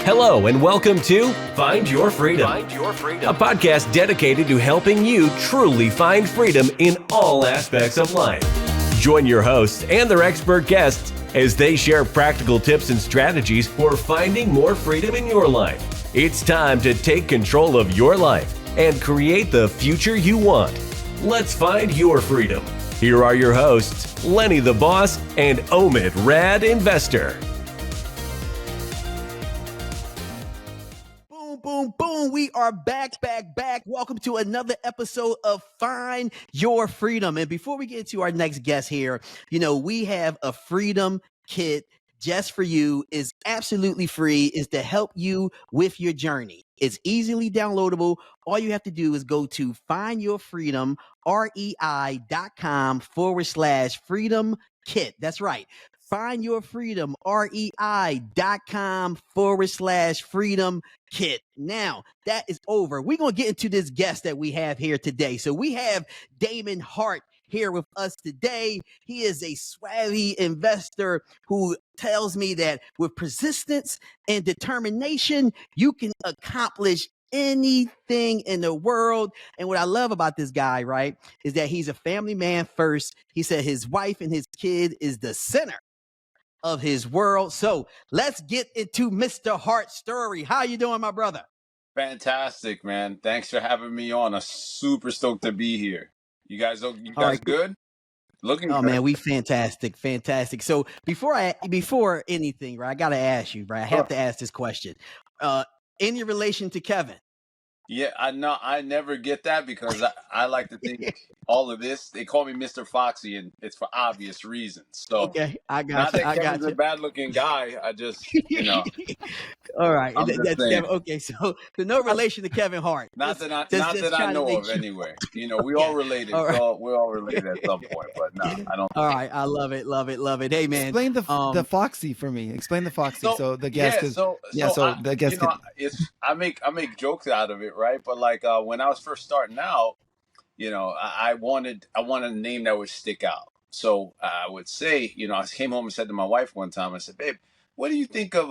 Hello and welcome to Find Your Freedom, a podcast dedicated to helping you truly find freedom in all aspects of life. Join your hosts and their expert guests as they share practical tips and strategies for finding more freedom in your life. It's time to take control of your life and create the future you want. Let's find your freedom. Here are your hosts, Lenny the Boss and Omid Rad Investor. Boom, boom. We are back. Welcome to another episode of Find Your Freedom. And before we get into our next guest here, we have a freedom kit just for you. Is absolutely free, is to help you with your journey. It's easily downloadable. All you have to do is go to findyourfreedom.com/freedom kit. That's right. findyourfreedom.com/freedom kit. Now that is over. We're going to get into this guest that we have here today. So we have Damon Hart here with us today. He is a swaggy investor who tells me that with persistence and determination, you can accomplish anything in the world. And what I love about this guy, right, is that he's a family man first. He said his wife and his kid is the center of his world. So let's get into Mr. Hart's story. How you doing, my brother? Fantastic, man. Thanks for having me on. I'm super stoked to be here. You guys Right. good? Looking Oh good. man, we fantastic. So before anything, right, I gotta ask you, right? I have to ask this question. In your relation to Kevin? Yeah, I know. I never get that because I like to think all of this. They call me Mr. Foxy, and it's for obvious reasons. So, Okay, I got not you. that Kevin's a bad-looking guy. I just, All right, I'm just that's saying. Kevin. Okay, so no relation to Kevin Hart. Not that I know of, anyway. We all related. All right. So we're all related at some point. But no, I don't. All right, I love it. Hey man, explain the Foxy for me. Explain the Foxy. So the guest is the guest. I make jokes out of it, right? But like when I was first starting out, I wanted a name that would stick out. So I would say, I came home and said to my wife one time, I said, "Babe, what do you think of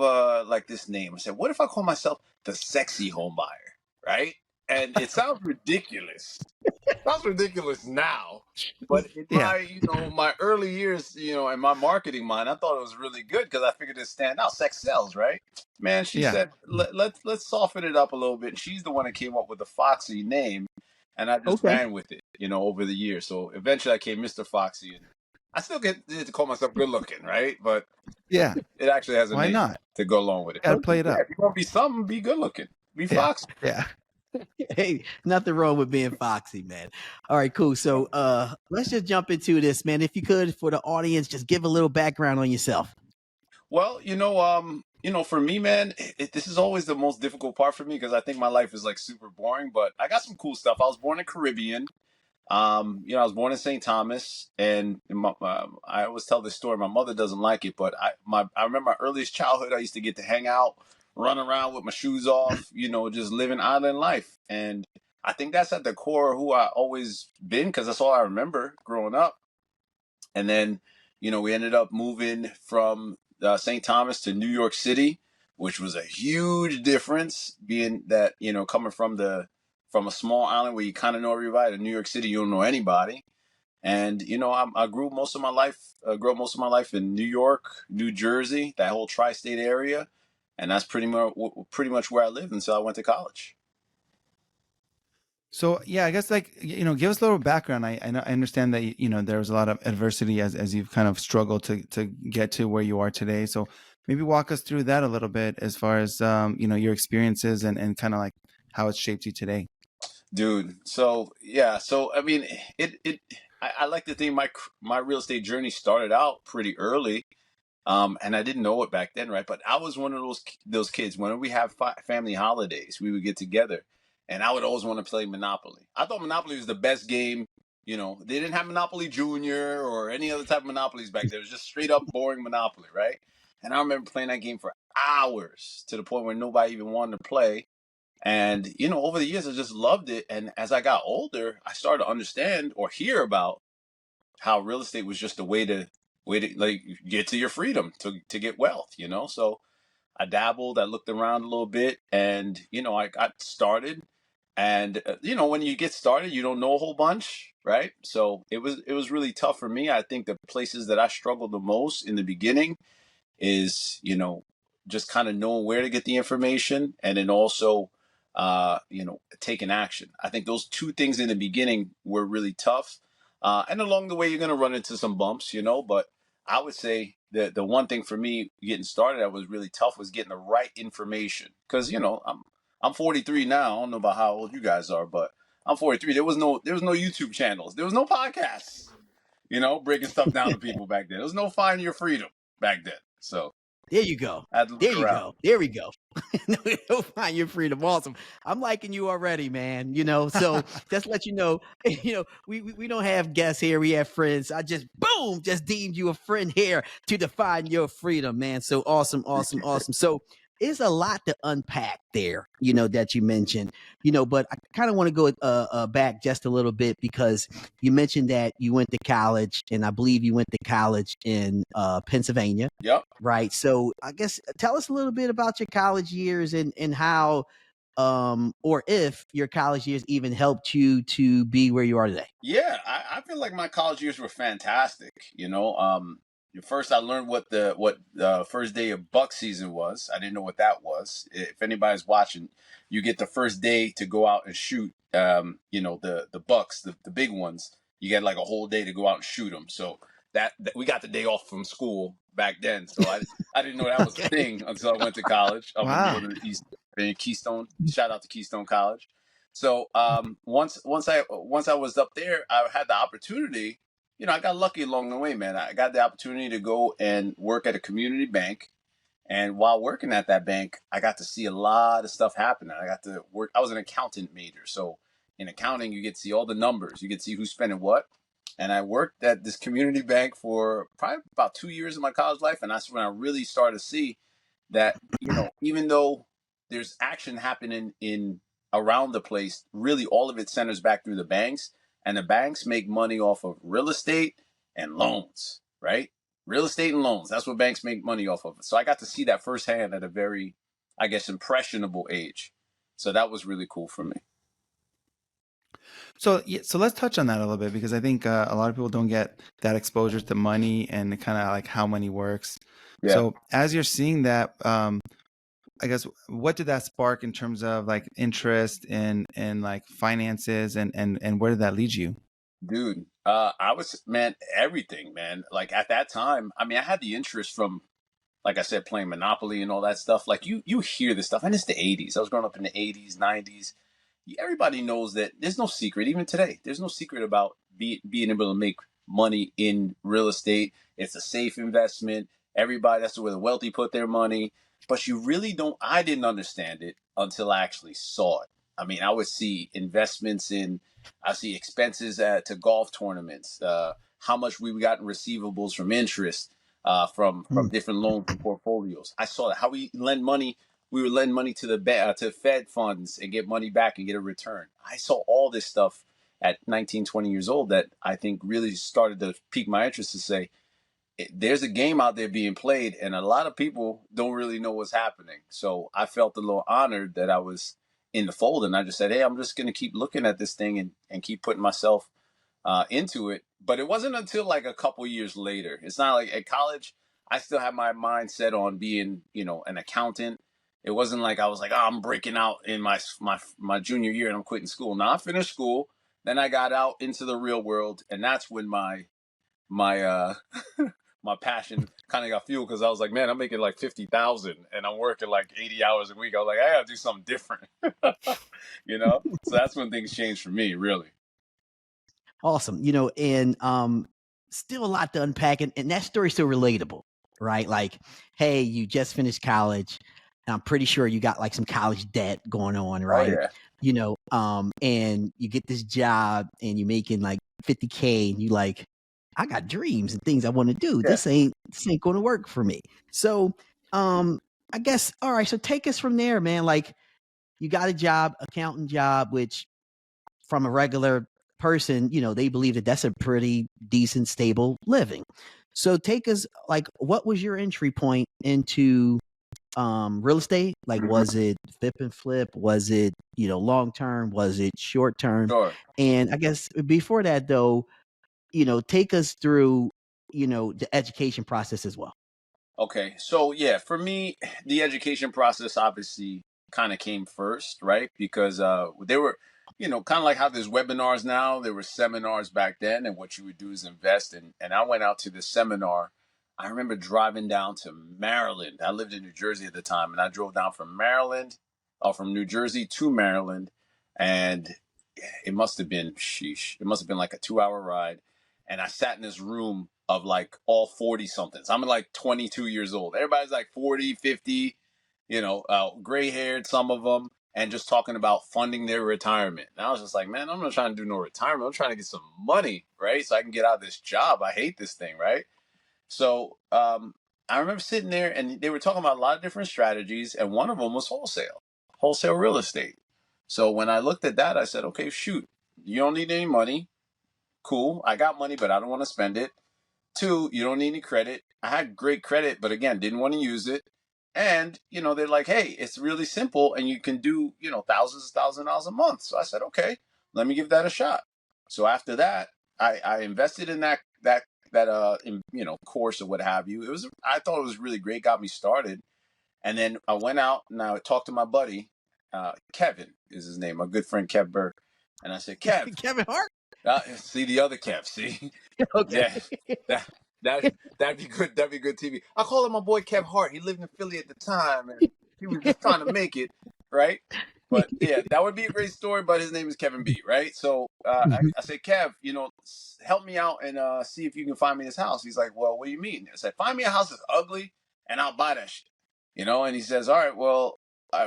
like this name?" I said, "What if I call myself the sexy home buyer?" Right? And it sounds ridiculous. It sounds ridiculous now, but in my early years, in my marketing mind, I thought it was really good because I figured it'd stand out. Sex sells, right? Man, she said, let's soften it up a little bit. She's the one that came up with the Foxy name, and I just ran with it, over the years. So eventually, I came Mr. Foxy, and I still get to call myself good looking, right? But it actually has a Why name not to go along with it. Gotta play it up. If you want to be something, be good looking. Be Foxy. Yeah. Hey, nothing wrong with being foxy, man. All right, cool. So let's just jump into this, man. If you could, for the audience, just give a little background on yourself. Well, for me, man, this is always the most difficult part for me because I think my life is like super boring. But I got some cool stuff. I was born in Caribbean. I was born in St. Thomas, and I always tell this story. My mother doesn't like it, but I remember my earliest childhood. I used to get to hang out, run around with my shoes off, just living island life. And I think that's at the core of who I always been because that's all I remember growing up. And then, we ended up moving from St. Thomas to New York City, which was a huge difference being that, coming from a small island where you kind of know everybody. In New York City, you don't know anybody. And, I grew most of my life in New York, New Jersey, that whole tri-state area. And that's pretty much where I lived until I went to college. So I guess give us a little background. I understand that there was a lot of adversity as you've kind of struggled to get to where you are today. So maybe walk us through that a little bit as far as your experiences and kind of like how it's shaped you today. Dude, so I mean, I like to think my real estate journey started out pretty early. And I didn't know it back then, right? But I was one of those kids. When we have family holidays, we would get together, and I would always want to play Monopoly. I thought Monopoly was the best game. They didn't have Monopoly Junior or any other type of Monopolies back there. It was just straight up boring Monopoly, right? And I remember playing that game for hours to the point where nobody even wanted to play. And over the years, I just loved it. And as I got older, I started to understand or hear about how real estate was just a way to like get to your freedom, to get wealth, So I dabbled, I looked around a little bit, and I got started. And when you get started, you don't know a whole bunch, right? So it was really tough for me. I think the places that I struggled the most in the beginning is just kind of knowing where to get the information, and then also taking action. I think those two things in the beginning were really tough, and along the way you're going to run into some bumps, but I would say that the one thing for me getting started that was really tough was getting the right information, because I'm 43 now. I don't know about how old you guys are, but I'm 43. There was no YouTube channels, there was no podcasts, breaking stuff down to people back then. There was no Find Your Freedom back then. So There you go. I had to There look you around. go. There we go. You'll find your freedom. Awesome. I'm liking you already, man. So just let you know, we don't have guests here. We have friends. I just deemed you a friend here to define your freedom, man. So awesome, awesome, awesome. So it's a lot to unpack there, that you mentioned, but I kind of want to go back just a little bit, because you mentioned that you went to college, and I believe you went to college in Pennsylvania. Yep. Right. So I guess tell us a little bit about your college years, and how or if your college years even helped you to be where you are today. Yeah, I feel like my college years were fantastic. First I learned what the first day of buck season was. I didn't know what that was. If anybody's watching, you get the first day to go out and shoot. The bucks, the big ones. You get like a whole day to go out and shoot them. So that we got the day off from school back then. So I didn't know that was a thing until I went to college up Wow. in northern East in Keystone. Shout out to Keystone College. So once I was up there, I had the opportunity. I got lucky along the way, man. I got the opportunity to go and work at a community bank, and while working at that bank, I got to see a lot of stuff happening. I got to work. I was an accountant major, so in accounting, you get to see all the numbers. You get to see who's spending what. And I worked at this community bank for probably about 2 years of my college life, and that's when I really started to see that even though there's action happening in around the place, really all of it centers back through the banks, and the banks make money off of real estate and loans, right? Real estate and loans. That's what banks make money off of. So I got to see that firsthand at a very, I guess, impressionable age. So that was really cool for me. So so let's touch on that a little bit, because I think a lot of people don't get that exposure to money and kind of like how money works. Yeah. So as you're seeing that, I guess what did that spark in terms of like interest in like finances, and where did that lead you? Dude, I was, man, everything, man. Like at that time, I mean, I had the interest from, like I said, playing Monopoly and all that stuff. Like you hear this stuff, and it's the '80s. I was growing up in the '80s, '90s. Everybody knows that there's no secret, even today. There's no secret about being able to make money in real estate. It's a safe investment. Everybody, that's where the wealthy put their money. But you really don't. I didn't understand it until I actually saw it. I mean, I would see investments in, I see expenses to golf tournaments, how much we got in receivables from interest, from different loan portfolios. I saw that, how we lend money. We would lend money to to Fed funds and get money back and get a return. I saw all this stuff at 19, 20 years old that I think really started to pique my interest to say, there's a game out there being played, and a lot of people don't really know what's happening. So I felt a little honored that I was in the fold, and I just said, hey, I'm just going to keep looking at this thing and keep putting myself into it. But it wasn't until like a couple years later. It's not like at college, I still had my mind set on being, an accountant. It wasn't like I was like, oh, I'm breaking out in my junior year and I'm quitting school. Now I finished school, then I got out into the real world, and that's when my my passion kind of got fueled, because I was like, man, I'm making like 50,000 and I'm working like 80 hours a week. I was like, I gotta do something different, So that's when things changed for me, really. Awesome. And still a lot to unpack, and that story's still relatable, right? Like, hey, you just finished college. And I'm pretty sure you got like some college debt going on, right? Oh, yeah. And you get this job and you're making like 50K, and you like, I got dreams and things I want to do. Yeah. This ain't going to work for me. So, I guess, all right. So take us from there, man. Like, you got a job, accountant job, which from a regular person, they believe that that's a pretty decent, stable living. So take us, like, what was your entry point into real estate? Like, Mhm. was it flip and flip? Was it, long term? Was it short term? Sure. And I guess before that though, take us through, the education process as well. Okay, so yeah, for me, the education process obviously kind of came first, right? Because they were, kind of like how there's webinars now, there were seminars back then, and what you would do is invest. And I went out to the seminar. I remember driving down to Maryland. I lived in New Jersey at the time, and I drove down from Maryland, from New Jersey to Maryland, and it must have been, sheesh, it must have been like a 2 hour ride. And I sat in this room of like all 40 somethings. I'm like 22 years old. Everybody's like 40, 50, gray haired, some of them, and just talking about funding their retirement. And I was just like, man, I'm not trying to do no retirement. I'm trying to get some money, right? So I can get out of this job. I hate this thing, right? So I remember sitting there and they were talking about a lot of different strategies. And one of them was wholesale real estate. So when I looked at that, I said, okay, shoot, you don't need any money. Cool. I got money, but I don't want to spend it. Two, you don't need any credit. I had great credit, but again, didn't want to use it. And, they're like, hey, it's really simple and you can do, thousands of dollars a month. So I said, okay, let me give that a shot. So after that, I invested in course or what have you. I thought it was really great, got me started. And then I went out and I talked to my buddy, Kevin is his name, my good friend Kev Burke. And I said, Kev, Kevin Hart. see the other Kev, see? Okay. Yeah, that that'd be good. That'd be good TV. I call him my boy Kev Hart. He lived in Philly at the time, and he was just trying to make it, right? But yeah, that would be a great story. But his name is Kevin B, right? So I said, Kev, help me out and see if you can find me this house. He's like, well, what do you mean? I said, find me a house that's ugly, and I'll buy that shit. And he says, all right, well,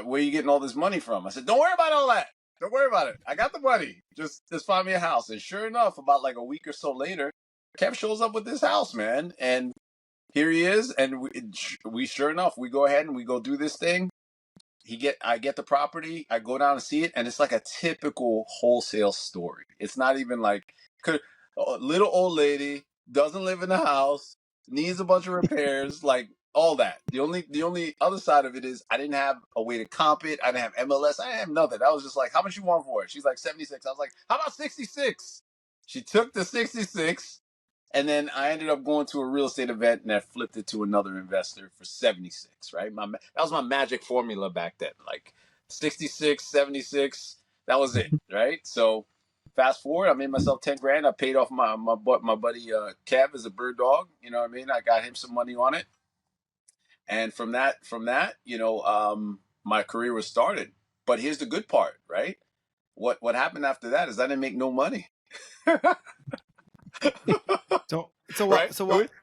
where are you getting all this money from? I said, don't worry about all that. Don't worry about it. I got the money. Just find me a house. And sure enough, about like a week or so later, Kev shows up with this house, man. And here he is. And we sure enough, we go ahead and we go do this thing. I get the property. I go down and see it. And it's like a typical wholesale story. It's not even like a little old lady doesn't live in the house, needs a bunch of repairs, like all that. The only other side of it is I didn't have a way to comp it. I didn't have MLS. I didn't have nothing. I was just like, how much you want for it? She's like 76. I was like, how about 66? She took the 66. And then I ended up going to a real estate event and I flipped it to another investor for 76, right? That was my magic formula back then. Like 66, 76, that was it, right? So fast forward, I made myself 10 grand. I paid off my buddy Kev as a bird dog. You know what I mean? I got him some money on it. And from that, my career was started. But here's the good part, right? What happened after that is I didn't make no money. Right?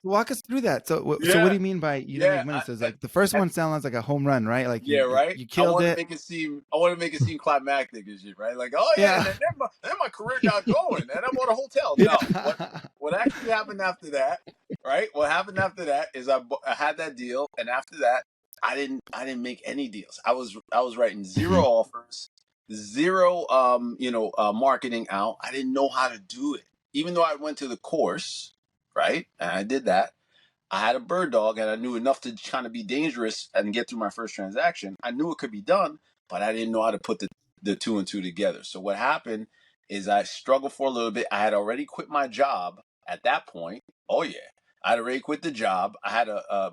Walk us through that. So what do you mean by you didn't make money? So it's like the first one sounds like a home run, right? Like right. you killed it. I want to make it seem climactic and shit, right? Like, oh yeah, and then my career got going, and I bought a hotel. No, what actually happened after that, right? What happened after that is I had that deal, and after that, I didn't make any deals. I was writing zero offers, zero marketing out. I didn't know how to do it, even though I went to the course, right? And I did that. I had a bird dog and I knew enough to kind of be dangerous and get through my first transaction. I knew it could be done, but I didn't know how to put the two and two together. So what happened is I struggled for a little bit. I had already quit my job at that point. Oh yeah. I had already quit the job. I had a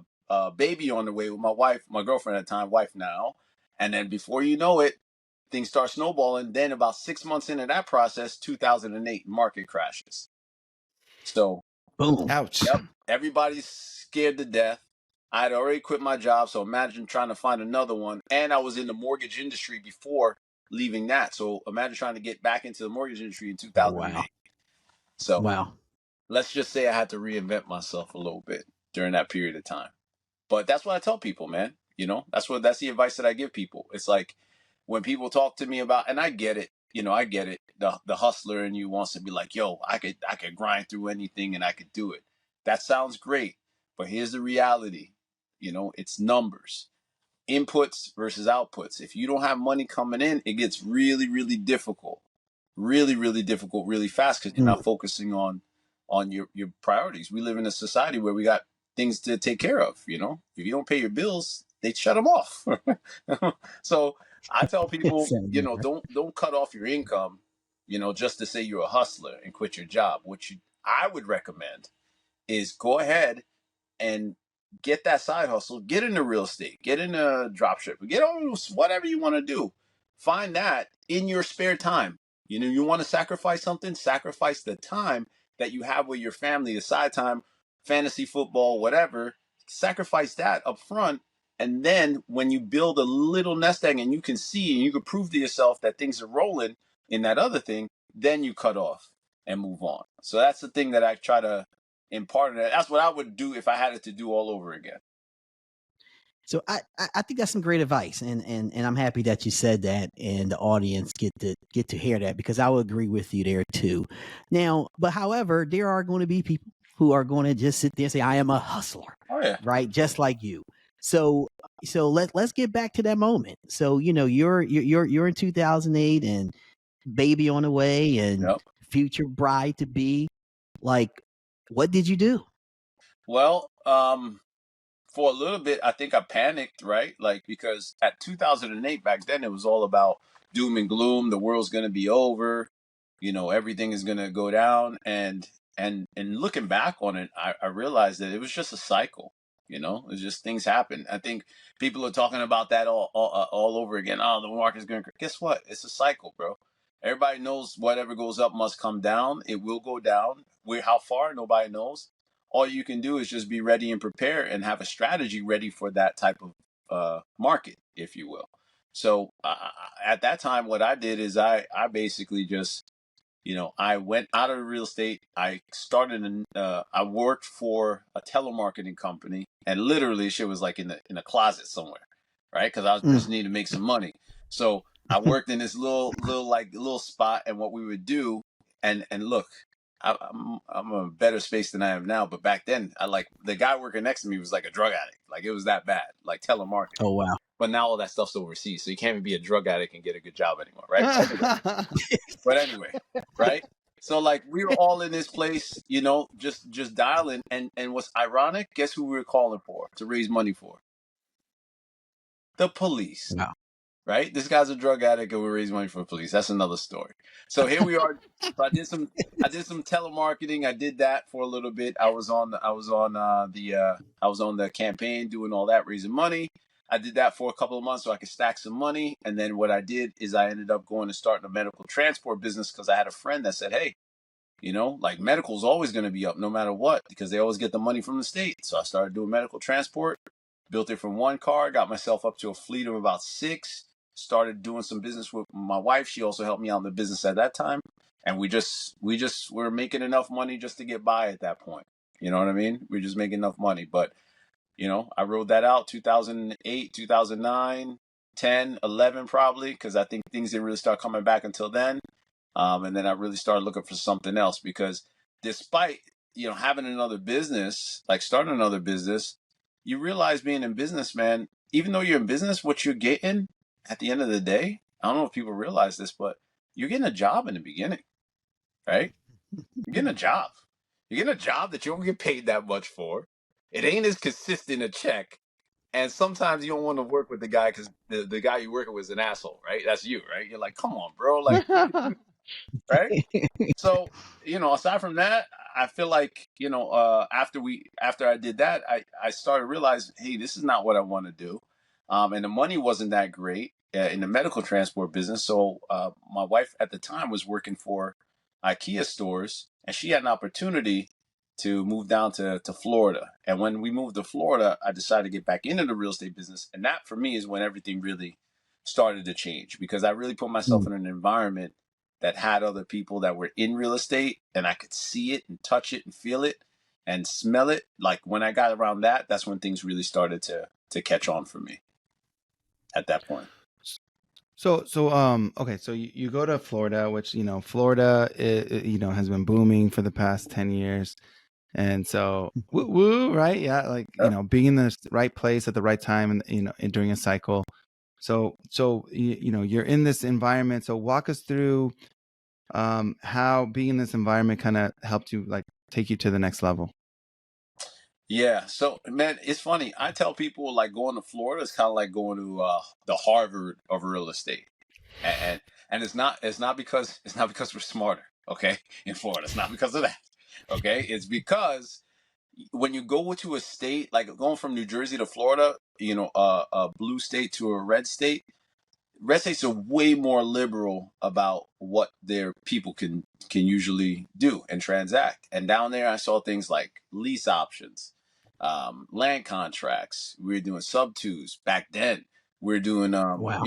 baby on the way with my wife, my girlfriend at the time, wife now. And then before you know it, things start snowballing. Then about 6 months into that process, 2008 market crashes. So boom. Ouch. Yep. Everybody's scared to death. I had already quit my job, so imagine trying to find another one. And I was in the mortgage industry before leaving that. So imagine trying to get back into the mortgage industry in 2008. Wow. So Wow. let's just say I had to reinvent myself a little bit during that period of time. But that's what I tell people, man. That's the advice that I give people. It's like when people talk to me about, and I get it, I get it. The hustler in you wants to be like, yo, I could grind through anything and I could do it. That sounds great. But here's the reality. It's numbers. Inputs versus outputs. If you don't have money coming in, it gets really, really difficult. Really, really difficult, really fast because you're not focusing on your priorities. We live in a society where we got things to take care of. If you don't pay your bills, they'd shut them off. So I tell people, Sounds you know, right. don't cut off your income, you know, just to say you're a hustler and quit your job. I would recommend is go ahead and get that side hustle, get into real estate, get into drop shipping, get on whatever you want to do. Find that in your spare time. You know, you want to sacrifice something, sacrifice the time that you have with your family, the side time, fantasy football, whatever, sacrifice that up front. And then when you build a little nest egg and you can see and you can prove to yourself that things are rolling in that other thing, then you cut off and move on. So that's the thing that I try to impart. That's what I would do if I had it to do all over again. So I think that's some great advice, and I'm happy that you said that, and the audience get to hear that, because I would agree with you there too. Now, but however, there are going to be people who are going to just sit there and say, "I am a hustler," Oh yeah, right? Just like you. So let's get back to that moment. So you're in 2008, and baby on the way, and yep. future bride to be. Like, what did you do? Well, for a little bit, I think I panicked, right? Like, because at 2008, back then, it was all about doom and gloom. The world's going to be over. You know, everything is going to go down. And looking back on it, I realized that it was just a cycle. You know, it's just things happen. I think people are talking about that all over again. Oh, the market's going to. Guess what? It's a cycle, bro. Everybody knows whatever goes up must come down. It will go down. How far? Nobody knows. All you can do is just be ready and prepare and have a strategy ready for that type of market, if you will. So at that time, what I did is I basically just, you know, I went out of real estate. I started I worked for a telemarketing company, and literally shit was like in a closet somewhere, right? Because I just needed to make some money. So I worked in this little spot, and what we would do, and look, I'm a better space than I am now. But back then, I like the guy working next to me was like a drug addict. Like, it was that bad, like telemarketing. Oh wow. But now all that stuff's overseas, so you can't even be a drug addict and get a good job anymore, right? But anyway, right? So like we were all in this place, you know, just dialing. And what's ironic? Guess who we were calling for to raise money for? The police. Wow. Right? This guy's a drug addict and we raise money for the police. That's another story. So here we are. So I did some telemarketing. I did that for a little bit. I was on the campaign doing all that, raising money. I did that for a couple of months so I could stack some money. And then what I did is I ended up going and starting a medical transport business because I had a friend that said, hey, you know, like medical is always going to be up no matter what because they always get the money from the state. So I started doing medical transport, built it from one car, got myself up to a fleet of about 6, started doing some business with my wife. She also helped me out in the business at that time. And we just were making enough money just to get by at that point. You know what I mean? We were just making enough money. But, you know, I rode that out 2008, 2009, 10, 11 probably, because I think things didn't really start coming back until then. And then I really started looking for something else because despite, you know, having another business, like starting another business, you realize being in business, man, even though you're in business, what you're getting at the end of the day, I don't know if people realize this, but you're getting a job in the beginning, right? You're getting a job. You're getting a job that you don't get paid that much for. It ain't as consistent a check. And sometimes you don't want to work with the guy because the guy you're working with is an asshole, right? That's you, right? You're like, come on, bro. Like, right? So, you know, aside from that, I feel like, you know, after I did that, I started realizing, hey, this is not what I want to do. And the money wasn't that great in the medical transport business. So my wife at the time was working for IKEA stores, and she had an opportunity to move down to Florida. And when we moved to Florida, I decided to get back into the real estate business. And that for me is when everything really started to change because I really put myself in an environment that had other people that were in real estate and I could see it and touch it and feel it and smell it. Like when I got around that, that's when things really started to catch on for me at that point. Okay, so you go to Florida, which, you know, Florida, you know, has been booming for the past 10 years. And so, woo, right? Yeah, like, you know, being in the right place at the right time and, you know, during a cycle. So you know, you're in this environment. So walk us through how being in this environment kind of helped you, like, take you to the next level. Yeah. So, man, it's funny. I tell people like going to Florida is kind of like going to the Harvard of real estate, and and it's not because we're smarter. Okay, in Florida, it's not because of that. Okay, it's because when you go to a state like going from New Jersey to Florida, a blue state to a red states are way more liberal about what their people can usually do and transact. And down there, I saw things like lease options, land contracts. We were doing sub twos back then. We are doing, Wow.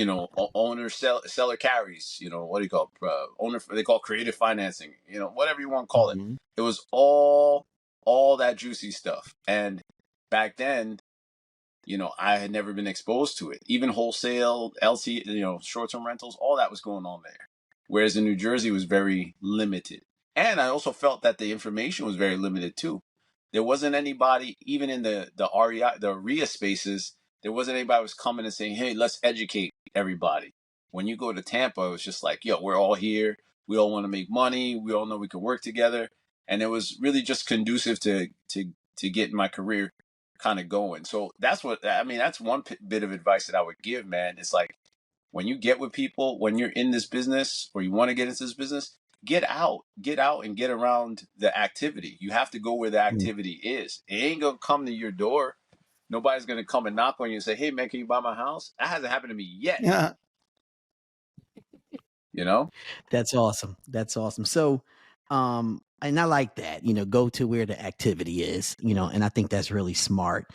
owner seller carries. What do you call owner? They call creative financing. Whatever you want to call it. Mhm. It was all that juicy stuff. And back then, I had never been exposed to it. Even wholesale, LC, short-term rentals, all that was going on there. Whereas in New Jersey, it was very limited. And I also felt that the information was very limited too. There wasn't anybody, even in the REI, the RIA spaces, there wasn't anybody who was coming and saying, hey, let's educate everybody. When you go to Tampa, it was just like, yo, we're all here. We all want to make money. We all know we can work together. And it was really just conducive to get my career kind of going. So that's that's one bit of advice that I would give, man. It's like when you get with people, when you're in this business or you want to get into this business, get out and get around the activity. You have to go where the Mm. activity is. It ain't going to come to your door. Nobody's going to come and knock on you and say, hey, man, can you buy my house? That hasn't happened to me yet, Yeah. you know? That's awesome. That's awesome. So, and I like that, go to where the activity is, and I think that's really smart.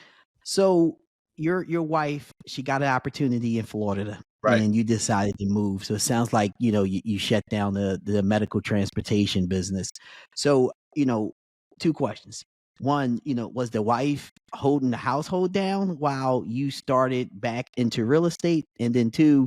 So your wife, she got an opportunity in Florida Right. and you decided to move. So it sounds like, you shut down the medical transportation business. So, two questions. One, was the wife holding the household down while you started back into real estate? And then two,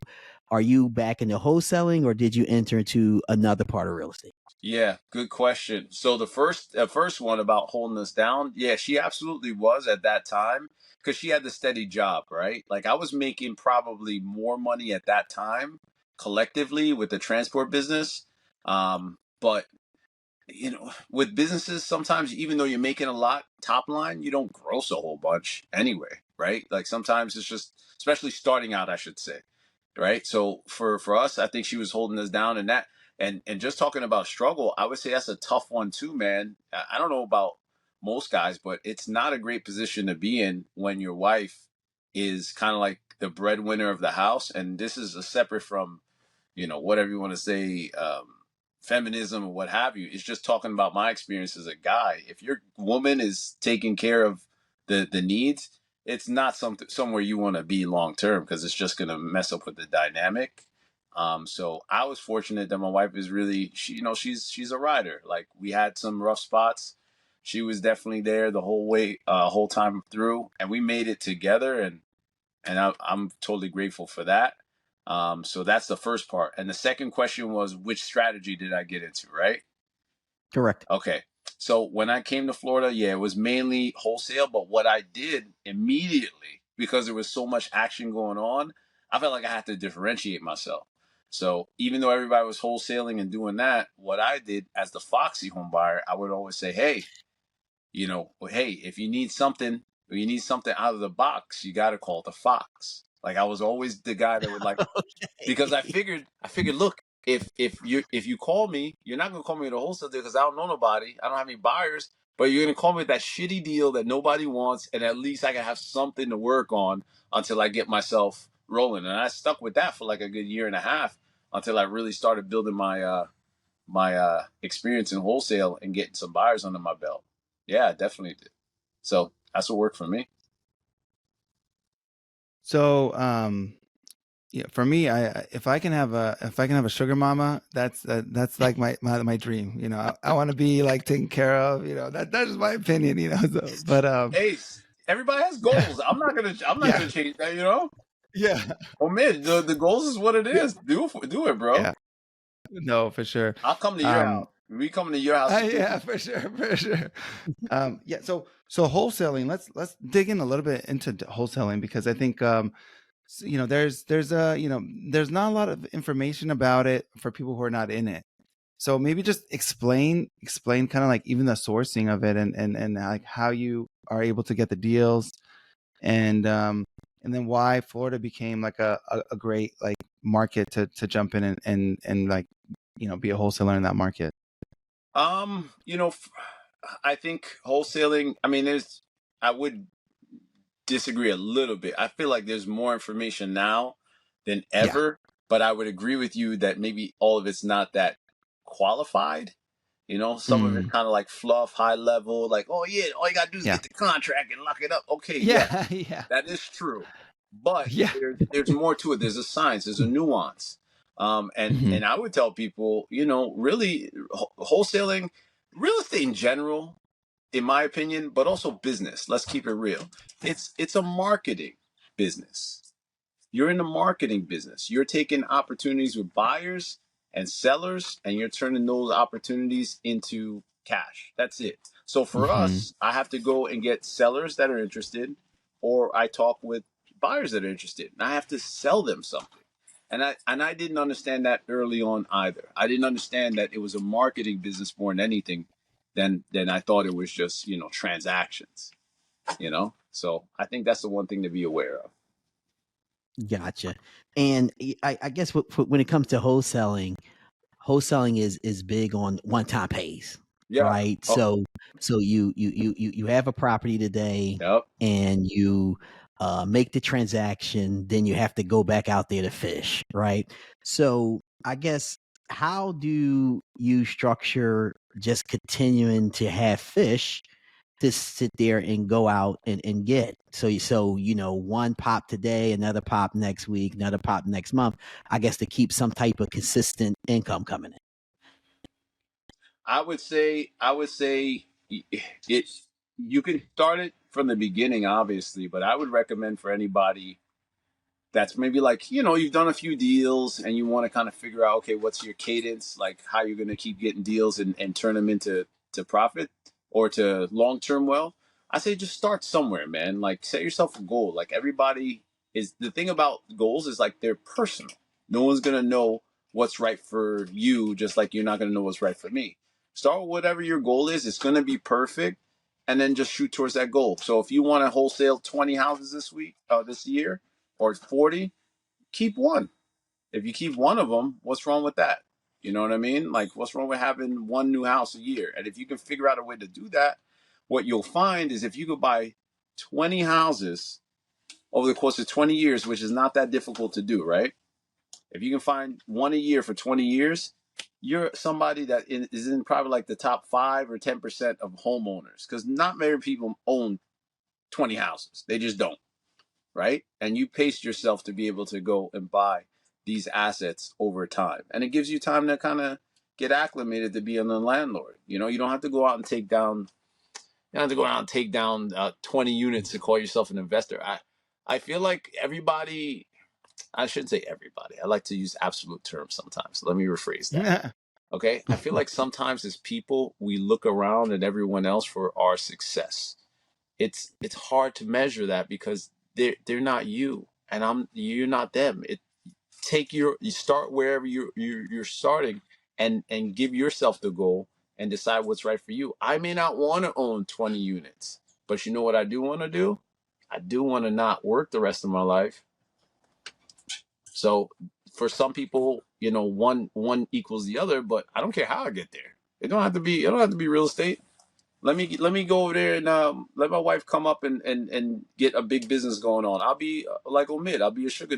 are you back into wholesaling or did you enter into another part of real estate? Yeah, good question. So the first one about holding us down, yeah, she absolutely was at that time because she had the steady job, right? Like I was making probably more money at that time collectively with the transport business. But with businesses, sometimes even though you're making a lot top line, you don't gross a whole bunch anyway, right? Like sometimes it's just, especially starting out, I should say, right? So for us, I think she was holding us down, and that and just talking about struggle, I would say that's a tough one too, man. I don't know about most guys, but it's not a great position to be in when your wife is kind of like the breadwinner of the house, and this is a separate from whatever you want to say, feminism or what have you. It's just talking about my experience as a guy. If your woman is taking care of the needs, it's not somewhere you want to be long term because it's just going to mess up with the dynamic. So I was fortunate that my wife is really she's a rider. Like we had some rough spots. She was definitely there the whole way, whole time through, and we made it together. And I'm totally grateful for that. So that's the first part. And the second question was, which strategy did I get into, right? Correct. Okay. So when I came to Florida, yeah, it was mainly wholesale. But what I did immediately, because there was so much action going on, I felt like I had to differentiate myself. So even though everybody was wholesaling and doing that, what I did as the Foxy home buyer, I would always say, hey, if you need something, or you need something out of the box, you got to call the Fox. Like I was always the guy that would like, because I figured, look, if you call me, you're not gonna call me at a wholesale deal because I don't know nobody, I don't have any buyers, but you're gonna call me with that shitty deal that nobody wants, and at least I can have something to work on until I get myself rolling. And I stuck with that for like a good year and a half until I really started building my experience in wholesale and getting some buyers under my belt. Yeah, I definitely did. So that's what worked for me. So, yeah, for me, if I can have a sugar mama, that's like my dream. I want to be like taken care of. That's just my opinion. So, but Hey, everybody has goals. I'm not gonna yeah, change that. yeah, Oh man, the goals is what it yeah, is. Do it, bro. yeah. No, for sure. I'll come to your house. Um, We coming to your house to do. yeah, for sure, for sure. Yeah. So wholesaling. Let's dig in a little bit into wholesaling because I think there's not a lot of information about it for people who are not in it. So maybe just explain kind of like even the sourcing of it and like how you are able to get the deals and then why Florida became like a great like market to jump in and like, you know, be a wholesaler in that market. You know, I think wholesaling, I mean, I would disagree a little bit. I feel like there's more information now than ever, but I would agree with you that maybe all of it's not that qualified. You know, some of it's kind of like fluff, high level, like, oh yeah, all you gotta do is Yeah. get the contract and lock it up. Okay, Yeah. Yeah. that is true. But Yeah. there's more to it. There's a science, there's a nuance. Mhm. And I would tell people, you know, really wholesaling, real estate in general, in my opinion, but also business. Let's keep it real. It's a marketing business. You're in the marketing business. You're taking opportunities with buyers and sellers, and you're turning those opportunities into cash. That's it. So for Mhm. us, I have to go and get sellers that are interested, or I talk with buyers that are interested, and I have to sell them something. And I didn't understand that early on either. I didn't understand that it was a marketing business more than anything. Than I thought it was just, you know, transactions. You know, so I think that's the one thing to be aware of. Gotcha. And I guess when it comes to wholesaling is big on one time pays, Yeah. right? Oh, So you have a property today yep. and you make the transaction, then you have to go back out there to fish, right? So I guess how do you structure just continuing to have fish to sit there and go out and get? So you know, one pop today, another pop next week, another pop next month, I guess, to keep some type of consistent income coming in. I would say it. You can start it from the beginning, obviously, but I would recommend for anybody that's maybe like, you know, you've done a few deals and you want to kind of figure out, okay, what's your cadence, like how you're going to keep getting deals and turn them into profit or to long term. Well, I say just start somewhere, man. Like set yourself a goal. Like everybody is, the thing about goals is like they're personal. No one's going to know what's right for you, just like you're not going to know what's right for me. Start with whatever your goal is. It's going to be perfect, and then just shoot towards that goal. So if you want to wholesale 20 houses this year, or 40, keep one. If you keep one of them, what's wrong with that? You know what I mean? Like, what's wrong with having one new house a year? And if you can figure out a way to do that, what you'll find is if you could buy 20 houses over the course of 20 years, which is not that difficult to do, right? If you can find one a year for 20 years, you're somebody that is in probably like the top 5 or 10% of homeowners, because not many people own 20 houses. They just don't. Right? And you pace yourself to be able to go and buy these assets over time. And it gives you time to kind of get acclimated to being a landlord. You know, you don't have to go out and take down, 20 units to call yourself an investor. I feel like everybody, I shouldn't say everybody. I like to use absolute terms sometimes. Let me rephrase that. Okay? I feel like sometimes as people, we look around at everyone else for our success. It's hard to measure that because they're not you and you're not them. You start wherever you're starting and give yourself the goal and decide what's right for you. I may not want to own 20 units, but you know what I do want to do? I do want to not work the rest of my life. So for some people, you know, one equals the other, but I don't care how I get there. It don't have to be real estate. Let me go over there and let my wife come up and get a big business going on. I'll be like Omid. I'll be a sugar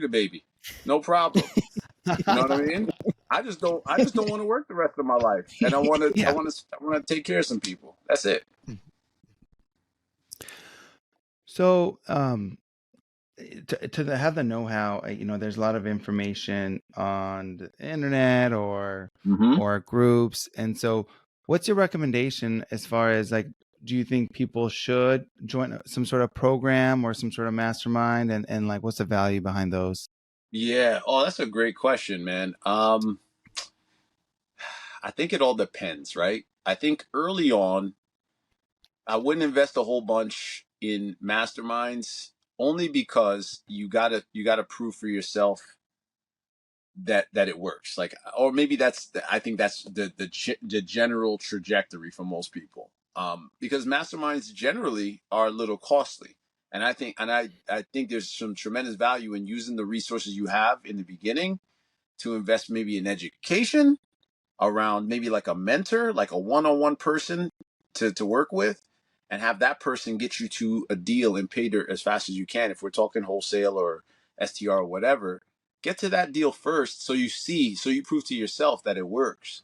baby, no problem. You know what I mean? I just don't want to work the rest of my life, and I want to I Yeah. want to I want to take care of some people. That's it. So, have the know-how, you know, there's a lot of information on the internet Mm-hmm. or groups, and so, what's your recommendation as far as like, do you think people should join some sort of program or some sort of mastermind, and like, what's the value behind those? Yeah. Oh, that's a great question, man. I think it all depends, right? I think early on, I wouldn't invest a whole bunch in masterminds only because you gotta prove for yourself that it works. Like, or maybe I think that's the general trajectory for most people. Because masterminds generally are a little costly. And I think there's some tremendous value in using the resources you have in the beginning to invest maybe in education around maybe like a mentor, like a one-on-one person to work with, and have that person get you to a deal and pay as fast as you can. If we're talking wholesale or STR or whatever, get to that deal first so you prove to yourself that it works.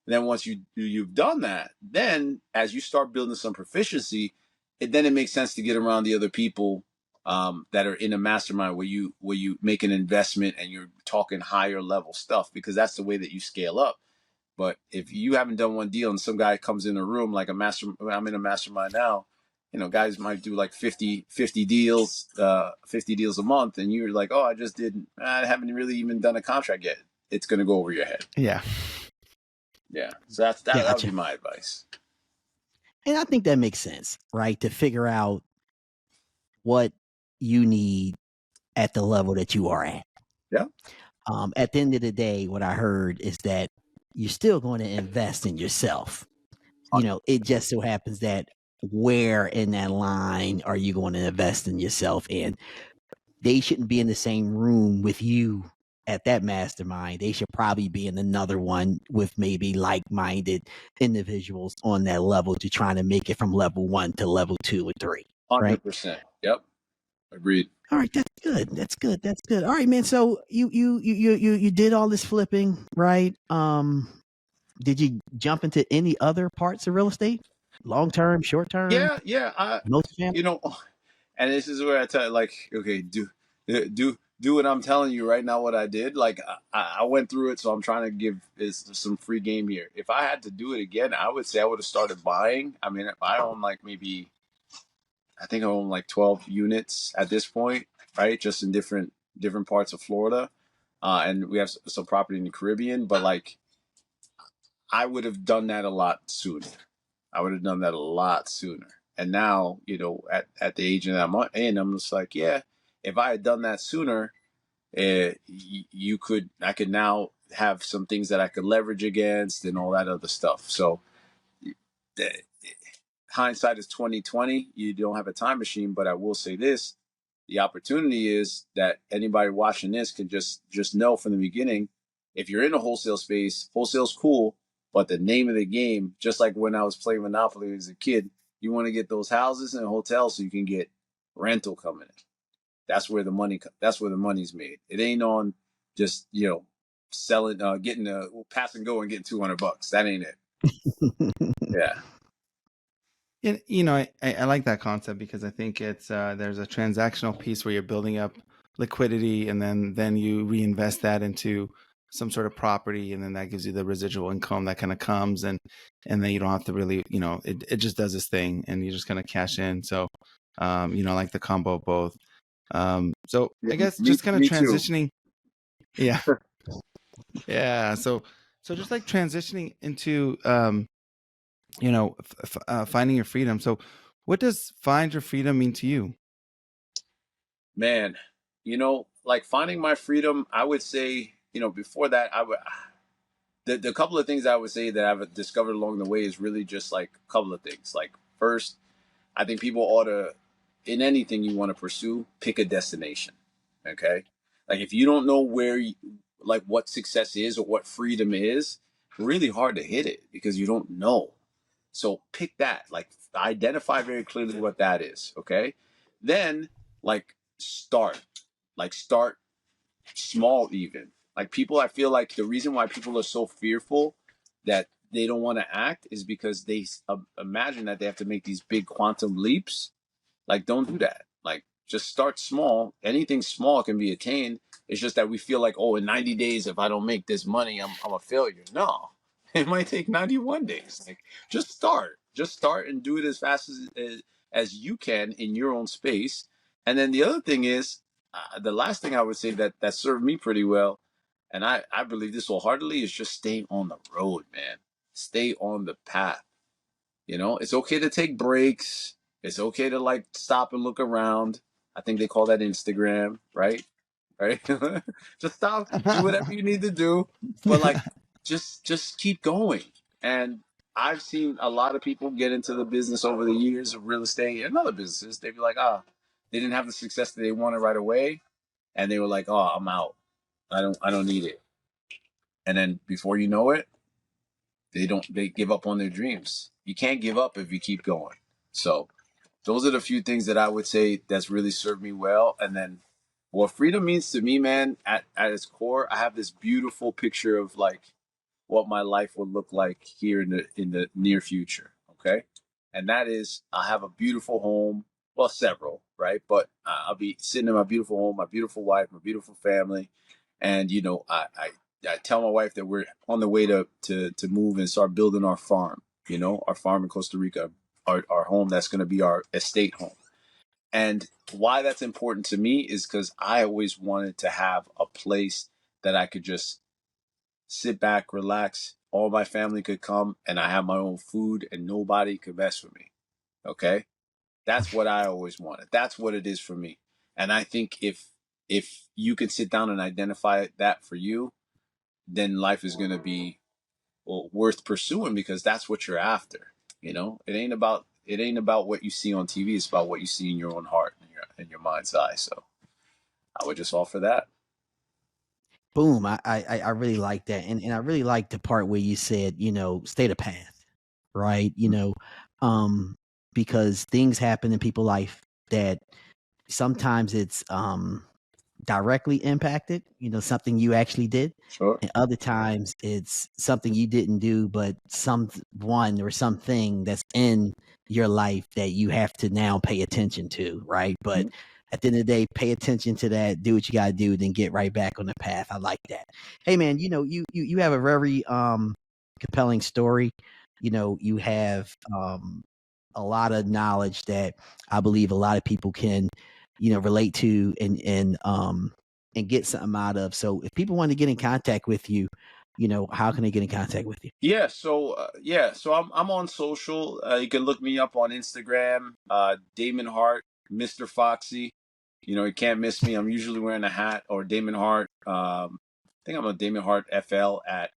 And then once you've done that, then as you start building some proficiency, then it makes sense to get around the other people that are in a mastermind where you make an investment and you're talking higher level stuff, because that's the way that you scale up. But if you haven't done one deal and some guy comes in a room like I'm in a mastermind now, guys might do like 50 deals, 50 deals a month. And you're like, oh, I haven't really even done a contract yet. It's going to go over your head. Yeah. Yeah. So that would be my advice. And I think that makes sense, right? To figure out what you need at the level that you are at. Yeah. At the end of the day, what I heard is that you're still going to invest in yourself. It just so happens that where in that line are you going to invest in yourself? And they shouldn't be in the same room with you at that mastermind. They should probably be in another one with maybe like-minded individuals on that level to trying to make it from level 1 to level 2 or 3. 100%. Right? Yep. Agreed. All right, that's good. That's good. That's good. All right, man. So you did all this flipping, right? Did you jump into any other parts of real estate? Long term, short term? Yeah. Multifamily? And this is where I tell you, like, okay, do what I'm telling you right now. What I did, like, I went through it, so I'm trying to give some free game here. If I had to do it again, I would say I would have started buying. I mean, I own like maybe, I think I own like 12 units at this point, right? Just in different parts of Florida, and we have some property in the Caribbean. But like, I would have done that a lot sooner. And now, at the age that I'm in, I'm just like, yeah, if I had done that sooner, I could now have some things that I could leverage against and all that other stuff. So hindsight is 2020. You don't have a time machine, but I will say this: the opportunity is that anybody watching this can just know from the beginning. If you're in a wholesale space, wholesale's cool, but the name of the game, just like when I was playing Monopoly as a kid, you want to get those houses and hotels so you can get rental coming in. That's where the money's made. It ain't on just selling, getting a pass and go and getting $200. That ain't it. Yeah. I like that concept because I think it's there's a transactional piece where you're building up liquidity and then you reinvest that into some sort of property, and then that gives you the residual income that kind of comes, and then you don't have to really, it just does its thing and you just kind of cash in. So like the combo of both. So I guess just kind of transitioning. Too. Yeah. Yeah. So just like transitioning into finding your freedom. So what does find your freedom mean to you? Man, like finding my freedom, I would say, before that, the couple of things I would say that I've discovered along the way is really just like a couple of things. Like, first, I think people ought to, in anything you want to pursue, pick a destination. Okay. Like, if you don't know like what success is or what freedom is, really hard to hit it because you don't know. So pick that, like, identify very clearly what that is. Okay. Then start small, even. Like, people, I feel like the reason why people are so fearful that they don't want to act is because they imagine that they have to make these big quantum leaps. Like, don't do that. Like, just start small. Anything small can be attained. It's just that we feel like, oh, in 90 days, if I don't make this money, I'm a failure. No, it might take 91 days. Like, just start and do it as fast as you can in your own space. And then the other thing is, the last thing I would say that served me pretty well, and I believe this wholeheartedly, is just stay on the road, man. Stay on the path. It's okay to take breaks. It's okay to stop and look around. I think they call that Instagram, right? right? Just stop, do whatever you need to do, but like, just keep going. And I've seen a lot of people get into the business over the years of real estate and other businesses. They'd be like, they didn't have the success that they wanted right away, and they were like, "Oh, I'm out. I don't need it." And then before you know it, they give up on their dreams. You can't give up if you keep going. So those are the few things that I would say that's really served me well. And then what freedom means to me, man, at its core, I have this beautiful picture of like what my life will look like here in the near future. Okay. And that is I have a beautiful home. Well, several, right? But I'll be sitting in my beautiful home, my beautiful wife, my beautiful family. And I tell my wife that we're on the way to move and start building our farm, our farm in Costa Rica, our home that's going to be our estate home. And why that's important to me is because I always wanted to have a place that I could just sit back, relax. All my family could come and I have my own food and nobody could mess with me. Okay. That's what I always wanted. That's what it is for me. And I think if you can sit down and identify that for you, then life is going to be worth pursuing because that's what you're after. It ain't about what you see on TV. It's about what you see in your own heart and your mind's eye. So I would just offer that. Boom. I really like that. And I really like the part where you said, stay the path, right? Because things happen in people's life that sometimes it's directly impacted, something you actually did. Sure. And other times it's something you didn't do, but someone or something that's in your life that you have to now pay attention to, right? But at the end of the day, pay attention to that, do what you gotta do, then get right back on the path. I like that. Hey man, you have a very compelling story. You have a lot of knowledge that I believe a lot of people can, relate to and get something out of. So if people want to get in contact with you, how can they get in contact with you? Yeah. So I'm on social. You can look me up on Instagram. Damon Hart, Mr. Foxy. You can't miss me. I'm usually wearing a hat or Damon Hart. I think I'm a Damon Hart FL at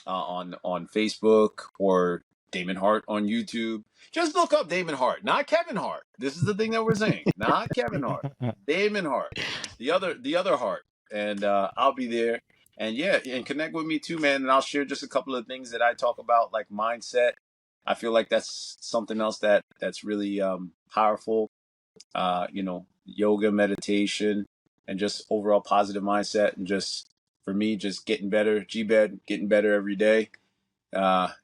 on Facebook or Damon Hart on YouTube. Just look up Damon Hart, not Kevin Hart. This is the thing that we're saying, not Kevin Hart, Damon Hart, the other Hart, and I'll be there. And yeah, and connect with me too, man. And I'll share just a couple of things that I talk about, like mindset. I feel like that's something else that's really powerful. Yoga, meditation, and just overall positive mindset, and just for me, just getting better, G-Bed, getting better every day. That's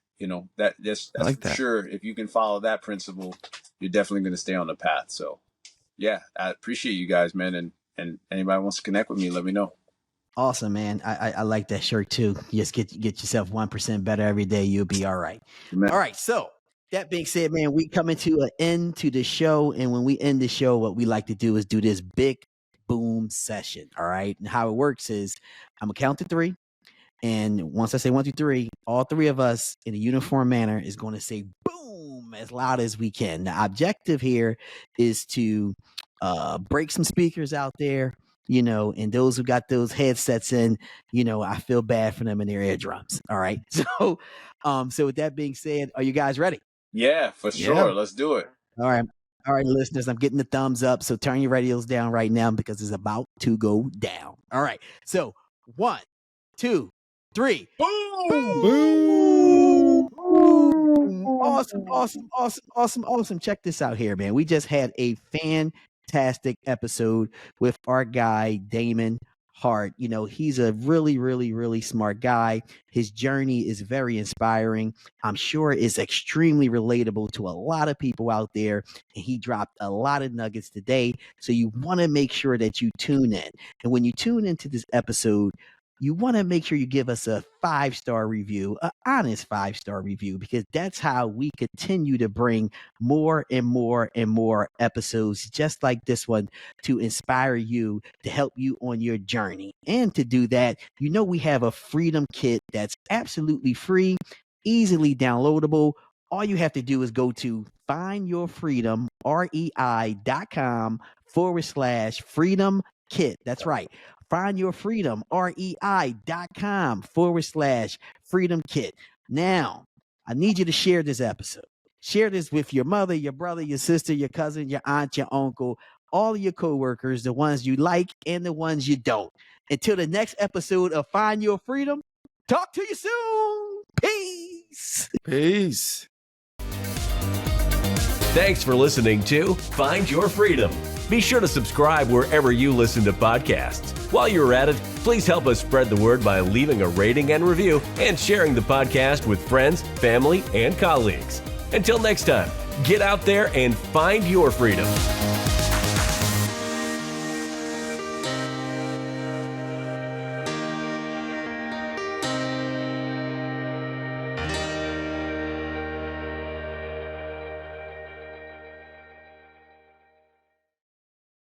I like for that. sure. If you can follow that principle, you're definitely going to stay on the path. So yeah, I appreciate you guys, man. And anybody wants to connect with me, let me know. Awesome, man. I like that shirt too. Just get yourself 1% better every day. You'll be all right. Amen. All right. So that being said, man, we coming to an end to the show. And when we end the show, what we like to do is do this big boom session. All right. And how it works is I'm gonna count to three. And once I say 1, 2, 3, all three of us in a uniform manner is going to say boom as loud as we can. The objective here is to break some speakers out there, and those who got those headsets in, I feel bad for them in their eardrums. All right. So with that being said, are you guys ready? Yeah, for sure. Yeah. Let's do it. All right. All right, listeners, I'm getting the thumbs up. So turn your radios down right now because it's about to go down. All right. So 1, 2, 3. Boom! Boom! Boom! Awesome. Check this out here, man. We just had a fantastic episode with our guy, Damon Hart. He's a really, really, really smart guy. His journey is very inspiring. I'm sure it's extremely relatable to a lot of people out there. And he dropped a lot of nuggets today. So you want to make sure that you tune in. And when you tune into this episode, you want to make sure you give us a 5-star review, an honest 5-star review, because that's how we continue to bring more and more and more episodes just like this one to inspire you, to help you on your journey. And to do that, we have a freedom kit that's absolutely free, easily downloadable. All you have to do is go to findyourfreedom, REI.com /freedom kit. That's right. findyourfreedom, REI.com/freedom kit. Now, I need you to share this episode. Share this with your mother, your brother, your sister, your cousin, your aunt, your uncle, all of your coworkers, the ones you like and the ones you don't. Until the next episode of Find Your Freedom, talk to you soon. Peace. Peace. Thanks for listening to Find Your Freedom. Be sure to subscribe wherever you listen to podcasts. While you're at it, please help us spread the word by leaving a rating and review and sharing the podcast with friends, family, and colleagues. Until next time, get out there and find your freedom.